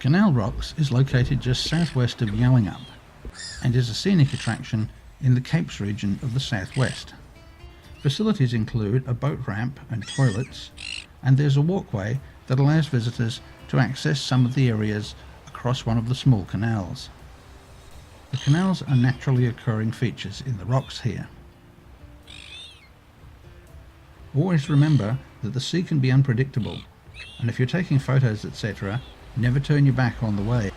Canal Rocks is located just southwest of Yallingup and is a scenic attraction in the Capes region of the southwest. Facilities include a boat ramp and toilets, and there's a walkway that allows visitors to access some of the areas across one of the small canals. The canals are naturally occurring features in the rocks here. Always remember that the sea can be unpredictable, and if you're taking photos etc., never turn your back on the way.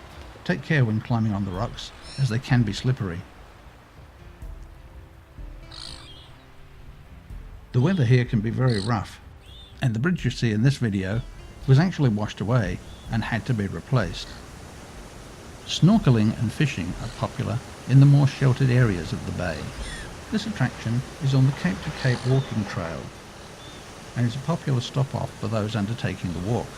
Take care when climbing on the rocks, as they can be slippery. The weather here can be very rough, and the bridge you see in this video was actually washed away and had to be replaced. Snorkeling and fishing are popular in the more sheltered areas of the bay. This attraction is on the Cape to Cape walking trail and is a popular stop-off for those undertaking the walk.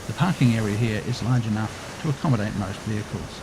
The parking area here is large enough to accommodate most vehicles.